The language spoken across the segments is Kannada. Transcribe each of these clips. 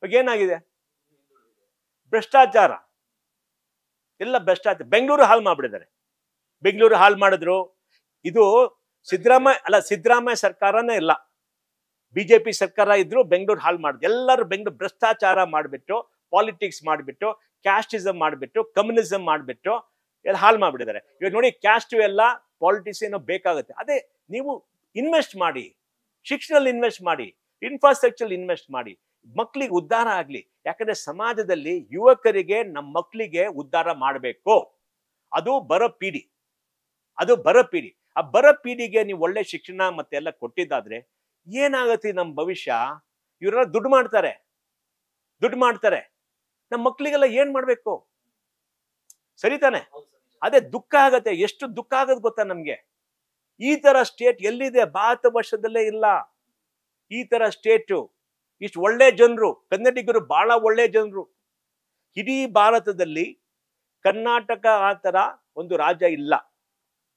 ಇವಾಗ ಏನಾಗಿದೆ? ಭ್ರಷ್ಟಾಚಾರ, ಎಲ್ಲ ಭ್ರಷ್ಟಾಚಾರ. ಬೆಂಗಳೂರು ಹಾಳು ಮಾಡ್ಬಿಟ್ಟಿದ್ದಾರೆ. ಬೆಂಗಳೂರು ಹಾಳು ಮಾಡಿದ್ರು. ಇದು ಸಿದ್ದರಾಮಯ್ಯ ಸರ್ಕಾರನೇ ಇಲ್ಲ, ಬಿಜೆಪಿ ಸರ್ಕಾರ ಇದ್ರು ಬೆಂಗಳೂರು ಹಾಳು ಮಾಡಿದ್ರು. ಎಲ್ಲರೂ ಬೆಂಗಳೂರು ಭ್ರಷ್ಟಾಚಾರ ಮಾಡಿಬಿಟ್ಟು, ಪಾಲಿಟಿಕ್ಸ್ ಮಾಡಿಬಿಟ್ಟು, ಕ್ಯಾಸ್ಟಿಸಮ್ ಮಾಡಿಬಿಟ್ಟು, ಕಮ್ಯುನಿಸಮ್ ಮಾಡಿಬಿಟ್ಟು ಎಲ್ಲ ಹಾಳು ಮಾಡ್ಬಿಟ್ಟಿದ್ದಾರೆ. ಇವಾಗ ನೋಡಿ, ಕ್ಯಾಸ್ಟ್ ಎಲ್ಲ ಪಾಲಿಟಿಕ್ಸ್ ಏನೋ ಬೇಕಾಗುತ್ತೆ. ಅದೇ ನೀವು ಇನ್ವೆಸ್ಟ್ ಮಾಡಿ, ಶಿಕ್ಷಣದಲ್ಲಿ ಇನ್ವೆಸ್ಟ್ ಮಾಡಿ, ಇನ್ಫ್ರಾಸ್ಟ್ರಕ್ಚರ್ ಇನ್ವೆಸ್ಟ್ ಮಾಡಿ, ಮಕ್ಕಳಿಗೆ ಉದ್ಧಾರ ಆಗ್ಲಿ. ಯಾಕಂದ್ರೆ ಸಮಾಜದಲ್ಲಿ ಯುವಕರಿಗೆ, ನಮ್ಮ ಮಕ್ಕಳಿಗೆ ಉದ್ಧಾರ ಮಾಡಬೇಕು. ಅದು ಬರೋ ಪೀಡಿ, ಅದು ಬರೋ ಪೀಡಿ. ಆ ಬರೋ ಪೀಡಿಗೆ ನೀವು ಒಳ್ಳೆ ಶಿಕ್ಷಣ ಮತ್ತೆ ಎಲ್ಲ ಕೊಟ್ಟಿದ್ದಾದ್ರೆ ಏನಾಗತ್ತೆ ನಮ್ಮ ಭವಿಷ್ಯ? ಇವರೆಲ್ಲ ದುಡ್ಡು ಮಾಡ್ತಾರೆ. ನಮ್ಮ ಮಕ್ಕಳಿಗೆಲ್ಲ ಏನ್ ಮಾಡ್ಬೇಕು? ಸರಿ ತಾನೆ? ಅದೇ ದುಃಖ ಆಗತ್ತೆ. ಎಷ್ಟು ದುಃಖ ಆಗದ್ ಗೊತ್ತಾ ನಮ್ಗೆ? ಈ ತರ ಸ್ಟೇಟ್ ಎಲ್ಲಿದೆ? ಭಾರತ ವರ್ಷದಲ್ಲೇ ಇಲ್ಲ ಈ ತರ ಸ್ಟೇಟು. ಇಷ್ಟು ಒಳ್ಳೆ ಜನರು, ಕನ್ನಡಿಗರು ಬಹಳ ಒಳ್ಳೆ ಜನರು. ಇಡೀ ಭಾರತದಲ್ಲಿ ಕರ್ನಾಟಕ ಆ ತರ ಒಂದು ರಾಜ್ಯ ಇಲ್ಲ.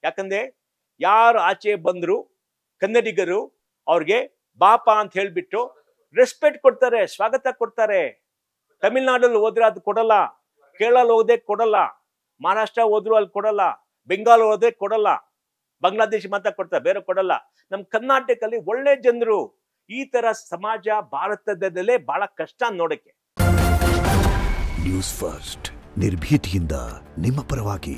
ಯಾಕಂದ್ರೆ ಯಾರು ಆಚೆ ಬಂದ್ರು ಕನ್ನಡಿಗರು ಅವ್ರಿಗೆ ಬಾಪ ಅಂತ ಹೇಳ್ಬಿಟ್ಟು ರೆಸ್ಪೆಕ್ಟ್ ಕೊಡ್ತಾರೆ, ಸ್ವಾಗತ ಕೊಡ್ತಾರೆ. ತಮಿಳ್ನಾಡಲ್ಲಿ ಹೋದ್ರೆ ಅದು ಕೊಡಲ್ಲ, ಕೇರಳ ಹೋದ್ರೆ ಕೊಡಲ್ಲ, ಮಹಾರಾಷ್ಟ್ರ ಹೋದ್ರು ಅಲ್ಲಿ ಕೊಡಲ್ಲ, ಬೆಂಗಾಲ್ ಹೋದ್ರೆ ಕೊಡಲ್ಲ, ಬಾಂಗ್ಲಾದೇಶ್ ಮಾತ್ರ ಕೊಡ್ತಾರೆ, ಬೇರೆ ಕೊಡಲ್ಲ. ನಮ್ ಕರ್ನಾಟಕದಲ್ಲಿ ಒಳ್ಳೆ ಜನರು. ಈ ತರ ಸಮಾಜ ಭಾರತದಲ್ಲೇ ಬಹಳ ಕಷ್ಟ ನೋಡಕ್ಕೆ. ನ್ಯೂಸ್ ಫಸ್ಟ್, ನಿರ್ಭೀತಿಯಿಂದ ನಿಮ್ಮ ಪರವಾಗಿ.